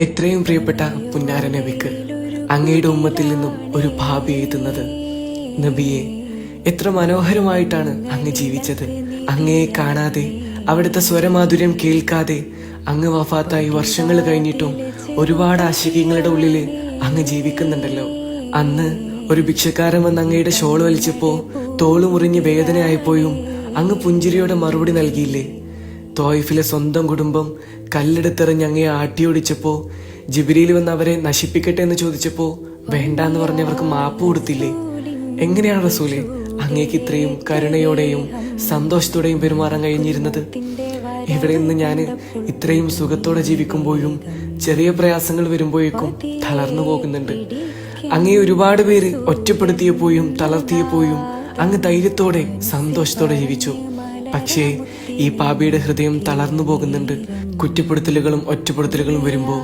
എത്രയും പ്രിയപ്പെട്ട പുന്നാര നബിക്ക് അങ്ങയുടെ ഉമ്മത്തിൽ നിന്നും ഒരു ഭാബി എഴുതുന്നത്. നബിയെ, എത്ര മനോഹരമായിട്ടാണ് അങ്ങ് ജീവിച്ചത്. അങ്ങയെ കാണാതെ, അവിടുത്തെ സ്വരമാധുര്യം കേൾക്കാതെ അങ്ങ് വഫാത്തായി വർഷങ്ങൾ കഴിഞ്ഞിട്ടും ഒരുപാട് ആശികങ്ങളുടെ ഉള്ളില് അങ്ങ് ജീവിക്കുന്നുണ്ടല്ലോ. അന്ന് ഒരു ഭിക്ഷക്കാരൻ വന്ന് അങ്ങയുടെ ഷോൾ വലിച്ചപ്പോ തോള് മുറിഞ്ഞ് വേദനയായപ്പോഴും അങ്ങ് പുഞ്ചിരിയോടെ മറുപടി നൽകിയില്ലേ? തോയിഫിലെ സ്വന്തം കുടുംബം കല്ലെടുത്തെറിഞ്ഞ് അങ്ങയെ ആട്ടിയോടിച്ചപ്പോ ജിബ്രീൽ വന്ന് അവരെ നശിപ്പിക്കട്ടെ എന്ന് ചോദിച്ചപ്പോ വേണ്ടാന്ന് പറഞ്ഞവർക്ക് മാപ്പ് കൊടുത്തില്ലേ? എങ്ങനെയാണ് റസൂലെ അങ്ങേക്ക് ഇത്രയും കരുണയോടെയും സന്തോഷത്തോടെയും പെരുമാറാൻ കഴിഞ്ഞിരുന്നത്? ഇവിടെ നിന്ന് ഞാൻ ഇത്രയും സുഖത്തോടെ ജീവിക്കുമ്പോഴും ചെറിയ പ്രയാസങ്ങൾ വരുമ്പോഴേക്കും തളർന്നു പോകുന്നുണ്ട്. അങ്ങേ ഒരുപാട് പേര് ഒറ്റപ്പെടുത്തിയപ്പോഴും തളർത്തിയപ്പോഴും അങ്ങ് ധൈര്യത്തോടെ സന്തോഷത്തോടെ ജീവിച്ചു. പക്ഷേ ഈ പാപിയുടെ ഹൃദയം തളർന്നു പോകുന്നുണ്ട്. കുറ്റപ്പെടുത്തലുകളും ഒറ്റപ്പെടുത്തലുകളും വരുമ്പോൾ